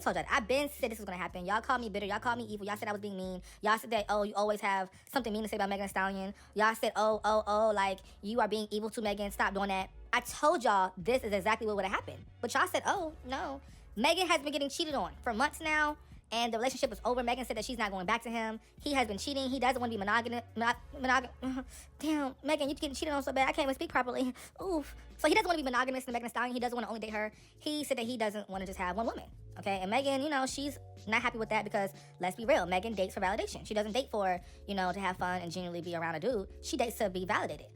told y'all. I've been said this was gonna happen. Y'all called me bitter. Y'all called me evil. Y'all said I was being mean. Y'all said that, oh, you always have something mean to say about Megan Thee Stallion. Y'all said, oh, like, you are being evil to Megan. Stop doing that. I told y'all this is exactly what would have happened. But y'all said, oh, no. Megan has been getting cheated on for months now, and the relationship is over. Megan said that she's not going back to him. He has been cheating. He doesn't want to be monogamous. Damn, Megan, you're getting cheated on so bad. I can't even speak properly. Oof. So he doesn't want to be monogamous to Megan Thee Stallion. He doesn't want to only date her. He said that he doesn't want to just have one woman. Okay, and Megan, she's not happy with that because, let's be real, Megan dates for validation. She doesn't date for, to have fun and genuinely be around a dude. She dates to be validated.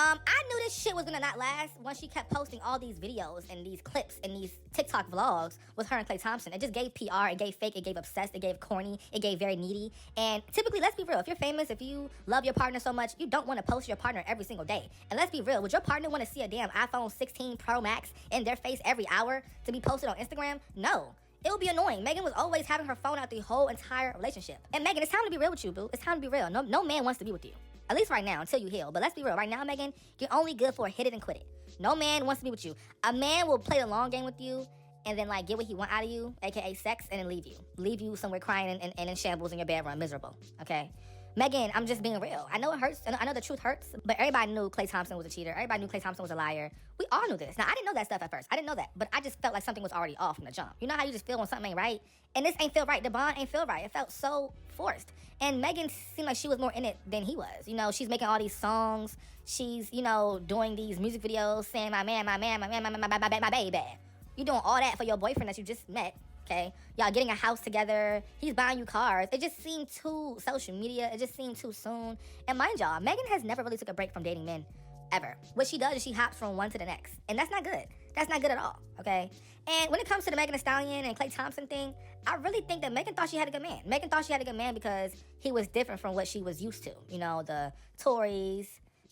I knew this shit was gonna not last once she kept posting all these videos and these clips and these TikTok vlogs with her and Klay Thompson. It just gave PR, it gave fake, it gave obsessed, it gave corny, it gave very needy. And typically, let's be real, if you're famous, if you love your partner so much, you don't want to post your partner every single day. And let's be real, would your partner want to see a damn iPhone 16 Pro Max in their face every hour to be posted on Instagram? No. It would be annoying. Megan was always having her phone out the whole entire relationship. And Megan, it's time to be real with you, boo. It's time to be real. No man wants to be with you. At least right now, until you heal. But let's be real. Right now, Megan, you're only good for a hit it and quit it. No man wants to be with you. A man will play the long game with you and then, get what he want out of you, a.k.a. sex, and then leave you. Leave you somewhere crying and in shambles in your bedroom, miserable, okay? Megan, I'm just being real. I know it hurts. I know the truth hurts, but everybody knew Klay Thompson was a cheater. Everybody knew Klay Thompson was a liar. We all knew this. Now, I didn't know that stuff at first. I didn't know that, but I just felt like something was already off from the jump. You know how you just feel when something ain't right? And this ain't feel right. The bond ain't feel right. It felt so forced. And Megan seemed like she was more in it than he was. She's making all these songs. She's, doing these music videos saying, my baby. You doing all that for your boyfriend that you just met. Okay, y'all getting a house together. He's buying you cars. It just seemed too social media. It just seemed too soon. And mind y'all, Megan has never really took a break from dating men, ever. What she does is she hops from one to the next. And that's not good. That's not good at all, okay? And when it comes to the Megan Thee Stallion and Klay Thompson thing, I really think that Megan thought she had a good man. Megan thought she had a good man because he was different from what she was used to. The Tories,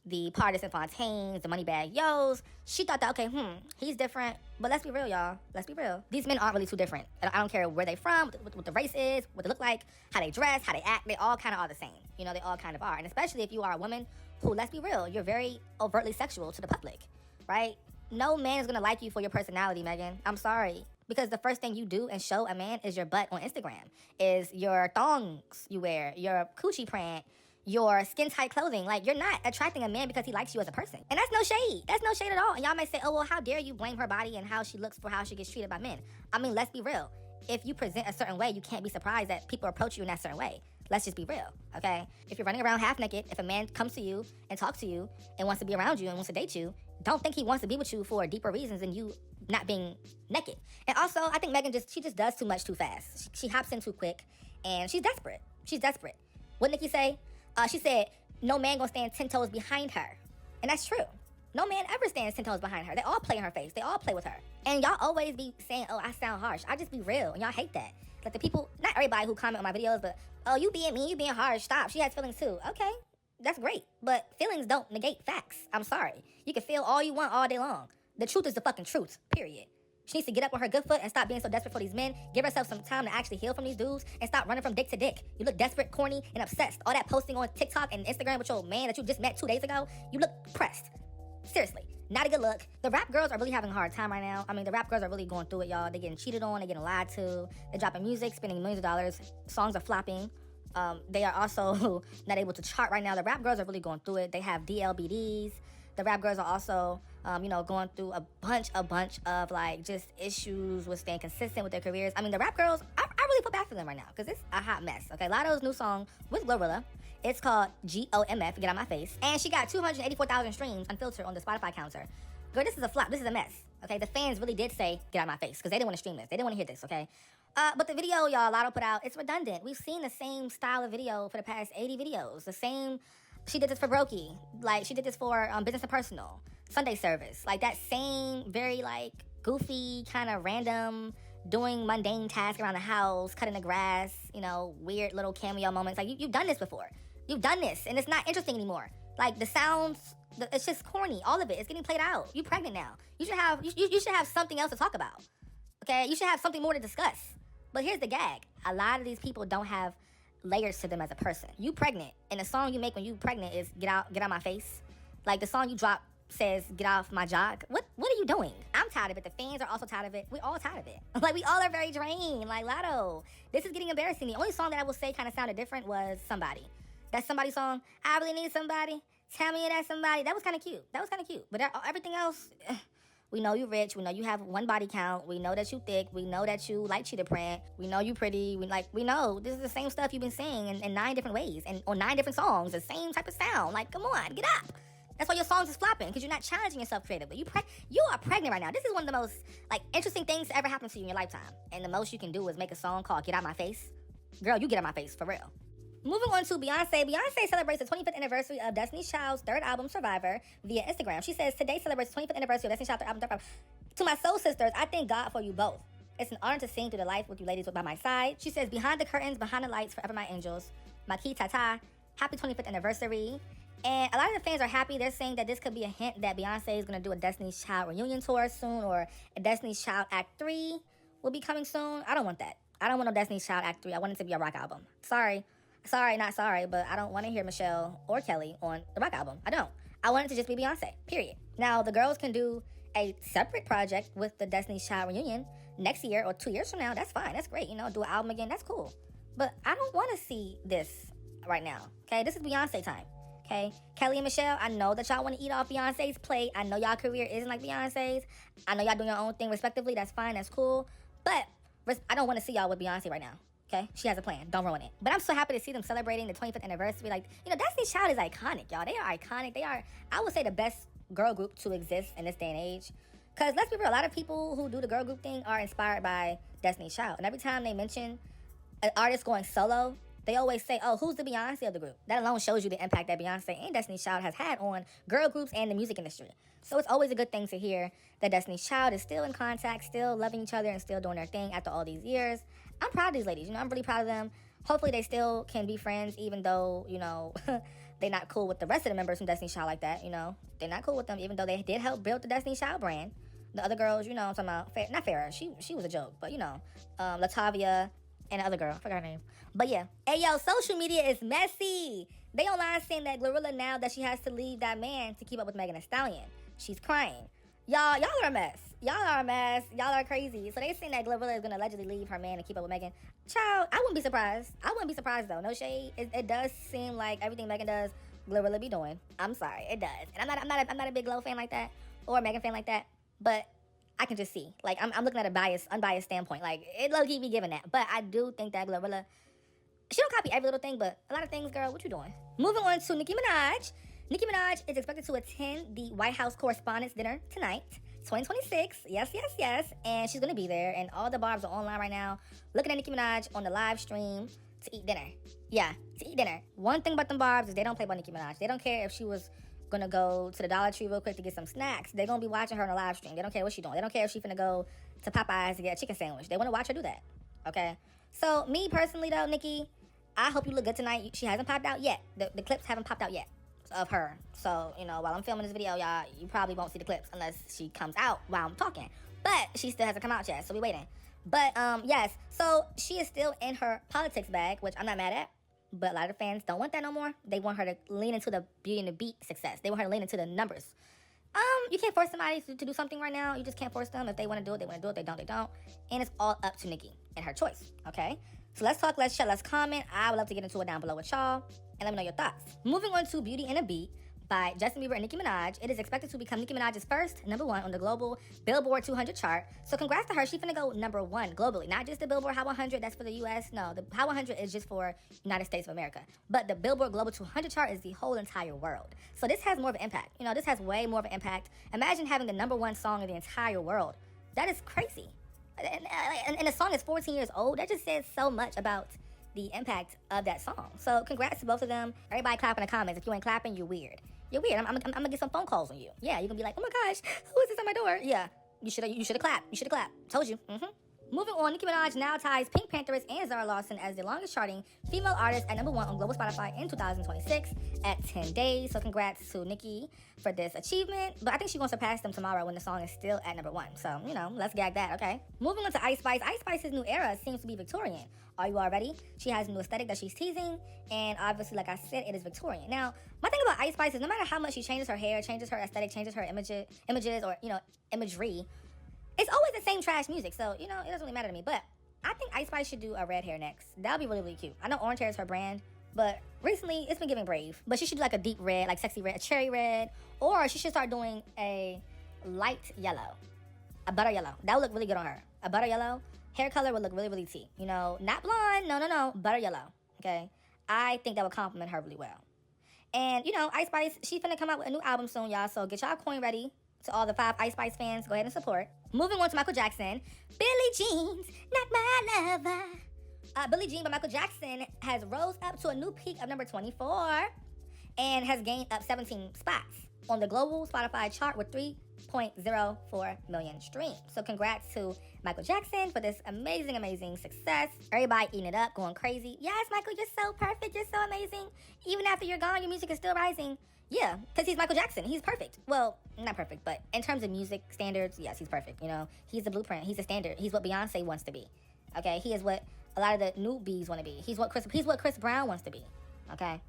the Partisan Fontaines, the Moneybag Yos. She thought that, okay, he's different. But let's be real, y'all. Let's be real. These men aren't really too different. I don't care where they from, what the race is, what they look like, how they dress, how they act. They all kind of are the same. They all kind of are. And especially if you are a woman who, let's be real, you're very overtly sexual to the public, right? No man is going to like you for your personality, Megan. I'm sorry. Because the first thing you do and show a man is your butt on Instagram, is your thongs you wear, your coochie print, your skin-tight clothing. You're not attracting a man because he likes you as a person. And that's no shade. That's no shade at all. And y'all might say, oh, well, how dare you blame her body and how she looks for how she gets treated by men. I mean, let's be real. If you present a certain way, you can't be surprised that people approach you in that certain way. Let's just be real, okay? If you're running around half naked, if a man comes to you and talks to you and wants to be around you and wants to date you, don't think he wants to be with you for deeper reasons than you not being naked. And also, I think Megan she just does too much too fast. She hops in too quick, and she's desperate. She's desperate. What Nikki say? She said, no man gonna stand 10 toes behind her. And that's true. No man ever stands 10 toes behind her. They all play in her face. They all play with her. And y'all always be saying, oh, I sound harsh. I just be real. And y'all hate that. Like the people, not everybody who comment on my videos, but, oh, you being mean, you being harsh. Stop. She has feelings too. Okay, that's great. But feelings don't negate facts. I'm sorry. You can feel all you want all day long. The truth is the fucking truth, period. She needs to get up on her good foot and stop being so desperate for these men. Give herself some time to actually heal from these dudes and stop running from dick to dick. You look desperate, corny, and obsessed. All that posting on TikTok and Instagram with your man that you just met 2 days ago, you look depressed. Seriously, not a good look. The rap girls are really having a hard time right now. I mean, the rap girls are really going through it, y'all. They're getting cheated on. They're getting lied to. They're dropping music, spending millions of dollars. Songs are flopping. They are also not able to chart right now. The rap girls are really going through it. They have DLBDs. The rap girls are also, going through a bunch of just issues with staying consistent with their careers. I mean, the rap girls, I really feel bad for them right now because it's a hot mess. Okay, Latto's new song with Glorilla, it's called GOMF, Get Out My Face, and she got 284,000 streams unfiltered on the Spotify counter. Girl, this is a flop. This is a mess. Okay, the fans really did say get out my face because they didn't want to stream this. They didn't want to hear this. Okay, but the video y'all Latto put out, it's redundant. We've seen the same style of video for the past 80 videos. The same. She did this for Brokey. She did this for Business and Personal, Sunday Service. That same very goofy kind of random doing mundane tasks around the house, cutting the grass, weird little cameo moments. You've done this before. You've done this, and it's not interesting anymore. The sounds, it's just corny. All of it. It's getting played out. You're pregnant now. You should have something else to talk about. Okay? You should have something more to discuss. But here's the gag. A lot of these people don't have layers to them as a person. You pregnant, and the song you make when you pregnant is get out my face. The song you drop says get off my jock. What are you doing? I'm tired tired of it. The fans are also tired of it. We're all tired of it. Like, we all are very drained. Like, Latto, this is getting embarrassing. The only song that I will say kind of sounded different was Somebody. That Somebody song, I really need somebody. Tell me that's somebody. That was kind of cute. But everything else, we know you rich. We know you have one body count. We know that you thick. We know that you like cheetah print. We know you pretty. We know this is the same stuff you've been saying in 9 different ways and on 9 different songs, the same type of sound. Like, come on, get up. That's why your songs is flopping, because you're not challenging yourself creatively. You are pregnant right now. This is one of the most interesting things to ever happen to you in your lifetime. And the most you can do is make a song called Get Out My Face. Girl, you get out my face, for real. Moving on to Beyonce. Beyonce celebrates the 25th anniversary of Destiny's Child's third album, Survivor, via Instagram. She says, today celebrates the 25th anniversary of Destiny's Child's third album, Survivor. To my soul sisters, I thank God for you both. It's an honor to sing through the life with you ladies by my side. She says, behind the curtains, behind the lights, forever my angels. My key Tata, happy 25th anniversary. And a lot of the fans are happy. They're saying that this could be a hint that Beyonce is going to do a Destiny's Child reunion tour soon, or a Destiny's Child Act 3 will be coming soon. I don't want that. I don't want no Destiny's Child Act 3. I want it to be a rock album. Sorry, not sorry, but I don't want to hear Michelle or Kelly on the rock album. I don't. I want it to just be Beyonce, period. Now, the girls can do a separate project with the Destiny's Child reunion next year or 2 years from now. That's fine. That's great. Do an album again. That's cool. But I don't want to see this right now, okay? This is Beyonce time, okay? Kelly and Michelle, I know that y'all want to eat off Beyonce's plate. I know y'all career isn't like Beyonce's. I know y'all doing your own thing respectively. That's fine. That's cool. But I don't want to see y'all with Beyonce right now. Okay, she has a plan. Don't ruin it. But I'm so happy to see them celebrating the 25th anniversary. Destiny's Child is iconic, y'all. They are iconic. They are, I would say, the best girl group to exist in this day and age. Because let's be real, a lot of people who do the girl group thing are inspired by Destiny's Child. And every time they mention an artist going solo, they always say, oh, who's the Beyonce of the group? That alone shows you the impact that Beyonce and Destiny's Child has had on girl groups and the music industry. So it's always a good thing to hear that Destiny's Child is still in contact, still loving each other, and still doing their thing after all these years. I'm proud of these ladies. I'm really proud of them. Hopefully they still can be friends, even though, they're not cool with the rest of the members from Destiny's Child like that, They're not cool with them, even though they did help build the Destiny's Child brand. The other girls, I'm talking about, not Farrah, she was a joke, but, Latavia and the other girl, I forgot her name. But yeah. Hey, yo, social media is messy. They online saying that Glorilla, now that she has to leave that man to keep up with Megan Thee Stallion, she's crying. Y'all are a mess. Y'all are a mess. Y'all are crazy. So they saying that Glorilla is going to allegedly leave her man to keep up with Megan. Child, I wouldn't be surprised. Though. No shade. It does seem like everything Megan does, Glorilla be doing. I'm sorry, it does. And I'm not a big Glo fan like that, or a Megan fan like that. But I can just see. I'm looking at a unbiased standpoint. It low-key be giving that. But I do think that Glorilla, she don't copy every little thing, but a lot of things, girl, what you doing? Moving on to Nicki Minaj. Nicki Minaj is expected to attend the White House Correspondents' Dinner tonight, 2026. Yes. And she's going to be there. And all the barbs are online right now looking at Nicki Minaj on the live stream to eat dinner. Yeah, to eat dinner. One thing about them barbs is they don't play about Nicki Minaj. They don't care if she was going to go to the Dollar Tree real quick to get some snacks. They're going to be watching her on the live stream. They don't care what she's doing. They don't care if she's finna go to Popeyes to get a chicken sandwich. They want to watch her do that. Okay? So, me personally, though, Nicki, I hope you look good tonight. She hasn't popped out yet. The clips haven't popped out yet of her. So, while I'm filming this video, y'all, you probably won't see the clips unless she comes out while I'm talking. But she still hasn't come out yet, so we waiting. But, yes. So, she is still in her politics bag, which I'm not mad at. But a lot of fans don't want that no more. They want her to lean into the Beauty and the Beat success. They want her to lean into the numbers. You can't force somebody to do something right now. You just can't force them. If they want to do it, they want to do it. They don't, they don't. And it's all up to Nicki and her choice, okay? So let's talk, let's chat, let's comment. I would love to get into it down below with y'all. And let me know your thoughts. Moving on to Beauty and a Beat by Justin Bieber and Nicki Minaj. It is expected to become Nicki Minaj's first #1 on the global Billboard 200 chart. So congrats to her. She's finna go #1 globally. Not just the Billboard Hot 100, that's for the US. No, the Hot 100 is just for United States of America. But the Billboard Global 200 chart is the whole entire world. So this has more of an impact. This has way more of an impact. Imagine having the #1 song in the entire world. That is crazy. And the song is 14 years old. That just says so much about the impact of that song. So congrats to both of them. Everybody clap in the comments. If you ain't clapping, you're weird. You're weird. I'm gonna get some phone calls on you. Yeah, you're gonna be like, oh my gosh, who is this at my door? Yeah, you should have clapped. You should have clapped. Told you. Moving on, Nicki Minaj now ties Pink Panthers and Zara Larsson as the longest charting female artist at #1 on global Spotify in 2026 at 10 days. So congrats to Nicki for this achievement. But I think she's going to surpass them tomorrow when the song is still at #1. So, let's gag that, okay? Moving on to Ice Spice. Ice Spice's new era seems to be Victorian. Are you all ready? She has a new aesthetic that she's teasing. And obviously, like I said, it is Victorian. Now, my thing about Ice Spice is no matter how much she changes her hair, changes her aesthetic, changes her images or, imagery, It's always the same trash music, so, you know, it doesn't really matter to me. But I think Ice Spice should do a red hair next. That would be really, really cute. I know orange hair is her brand, but recently it's been giving brave. But she should do like a deep red, like sexy red, a cherry red. Or she should start doing a light yellow, a butter yellow. That would look really good on her. A butter yellow hair color would look really, really tea. You know, not blonde, no, butter yellow, okay? I think that would compliment her really well. And, you know, Ice Spice, she's finna come out with a new album soon, y'all. So get y'all coin ready. To all the 5 Ice Spice fans, go ahead and support. Moving on to Michael Jackson. Billie Jean's not my lover. Billie Jean by Michael Jackson has rose up to a new peak of number 24 and has gained up 17 spots on the global Spotify chart with 3.04 million streams. So congrats to Michael Jackson for this amazing, amazing success. Everybody eating it up, going crazy. Yes, Michael, you're so perfect. You're so amazing. Even after you're gone, your music is still rising. Yeah, because he's Michael Jackson. He's perfect. Well, not perfect, but in terms of music standards, yes, he's perfect. You know, he's the blueprint. He's the standard. He's what Beyonce wants to be. Okay, he is what a lot of the newbies want to be. He's what Chris Brown wants to be. Okay,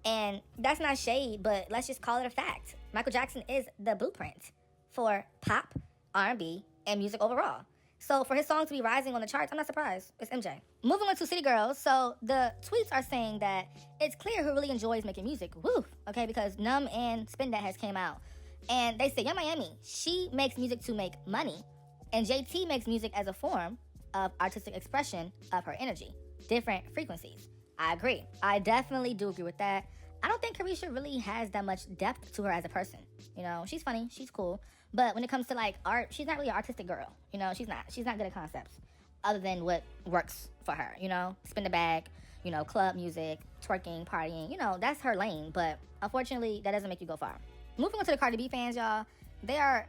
and that's not shade, but let's just call it a fact. Michael Jackson is the blueprint for pop, R&B, and music overall. So for his song to be rising on the charts, I'm not surprised. It's MJ. Moving on to City Girls. So the tweets are saying that it's clear who really enjoys making music. Woo! Okay, because Numb and Spin That has came out. And they say, Young Miami, she makes music to make money. And JT makes music as a form of artistic expression of her energy. Different frequencies. I agree. I definitely do agree with that. I don't think Carisha really has that much depth to her as a person. You know, she's funny, she's cool. But when it comes to like art, she's not really an artistic girl. You know, she's not. She's not good at concepts other than what works for her. You know, spin the bag, you know, club music, twerking, partying. You know, that's her lane. But unfortunately, that doesn't make you go far. Moving on to the Cardi B fans, y'all. They are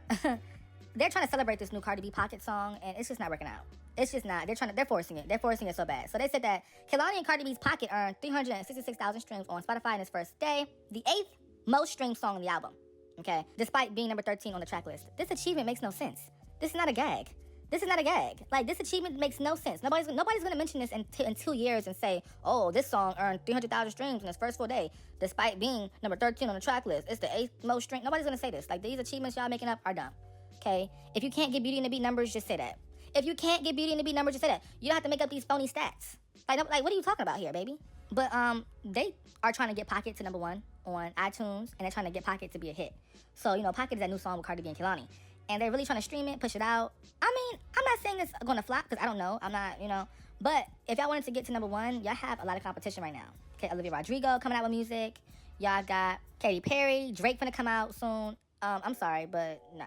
they're trying to celebrate this new Cardi B Pocket song, and it's just not working out. It's just not. They're forcing it. They're forcing it so bad. So they said that Kehlani and Cardi B's Pocket earned 366,000 streams on Spotify in its first day, the 8th most streamed song on the album. Okay, despite being number 13 on the track list. This achievement makes no sense. This is not a gag. This is not a gag. Like, this achievement makes no sense. Nobody's gonna mention this in 2 years and say, oh, this song earned 300,000 streams in its first full day, despite being number 13 on the track list. It's the 8th most streamed. Nobody's gonna say this. Like, these achievements y'all making up are dumb. Okay, if you can't get Beauty and the Beat numbers, just say that. If you can't get Beauty and the Beat numbers, just say that. You don't have to make up these phony stats. Like, what are you talking about here, baby? But they are trying to get Pocket to number 1 on iTunes, and they're trying to get Pocket to be a hit. So, you know, Pocket is that new song with Cardi B and Kehlani. And they're really trying to stream it, push it out. I mean, I'm not saying it's going to flop, because I don't know. I'm not, you know. But if y'all wanted to get to number 1, y'all have a lot of competition right now. Okay, Olivia Rodrigo coming out with music. Y'all got Katy Perry. Drake finna come out soon. I'm sorry, but no.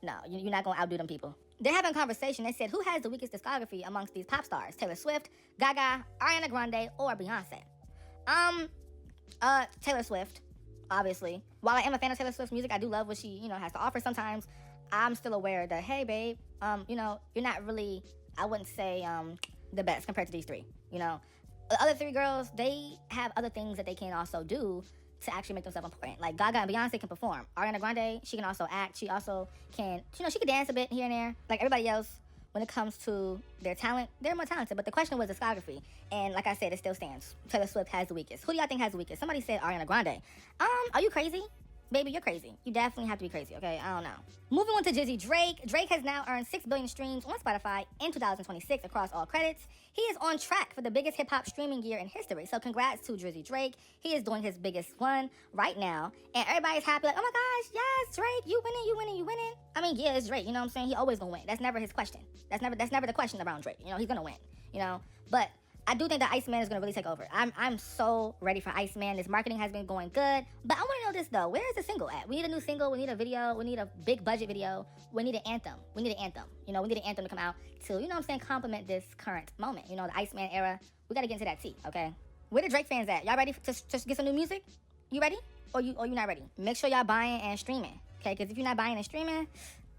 No, you're not going to outdo them people. They're having a conversation. They said, who has the weakest discography amongst these pop stars? Taylor Swift, Gaga, Ariana Grande, or Beyonce? Taylor Swift, obviously. While I am a fan of Taylor Swift's music, I do love what she, you know, has to offer sometimes. I'm still aware that, hey, babe, you know, you're not really, I wouldn't say, the best compared to these 3, you know. The other 3 girls, they have other things that they can also do to actually make themselves important. Like Gaga and Beyonce can perform. Ariana Grande, she can also act. She also can, you know, she can dance a bit here and there. Like everybody else, when it comes to their talent, they're more talented. But the question was discography. And like I said, it still stands. Taylor Swift has the weakest. Who do y'all think has the weakest? Somebody said Ariana Grande. Are you crazy? Baby, you're crazy. You definitely have to be crazy, okay? I don't know. Moving on to Jizzy Drake. Drake has now earned 6 billion streams on Spotify in 2026 across all credits. He is on track for the biggest hip-hop streaming year in history. So congrats to Drizzy Drake. He is doing his biggest one right now. And everybody's happy, like, oh my gosh, yes, Drake, you winning, you winning, you winning. I mean, yeah, it's Drake, you know what I'm saying? He always gonna win. That's never his question. That's never the question around Drake. You know, he's gonna win, you know? But I do think that Iceman is going to really take over. I'm so ready for Iceman. This marketing has been going good. But I want to know this, though. Where is the single at? We need a new single. We need a video. We need a big budget video. We need an anthem. We need an anthem. You know, we need an anthem to come out to, you know what I'm saying, complement this current moment. You know, the Iceman era. We got to get into that tea, okay? Where the Drake fans at? Y'all ready to get some new music? You ready? Or you not ready? Make sure y'all buying and streaming, okay? Because if you're not buying and streaming,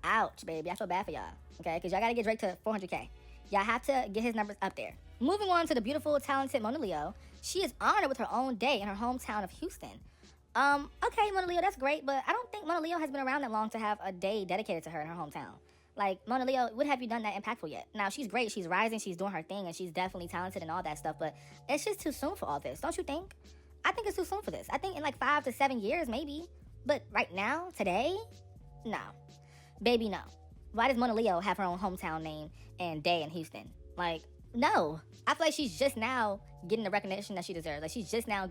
ouch, baby. I feel bad for y'all, okay? Because y'all got to get Drake to 400K. Y'all have to get his numbers up there. Moving on to the beautiful, talented Mona Leo. She is honored with her own day in her hometown of Houston. Okay, Mona Leo, that's great, but I don't think Mona Leo has been around that long to have a day dedicated to her in her hometown. Like, Mona Leo, would have you done that impactful yet? Now, she's great, she's rising, she's doing her thing, and she's definitely talented and all that stuff, but it's just too soon for all this, don't you think? I think it's too soon for this. I think in like 5 to 7 years, maybe. But right now, today, no. Baby, no. Why does Mona Leo have her own hometown name and day in Houston? Like, no. I feel like she's just now getting the recognition that she deserves. Like, she's just now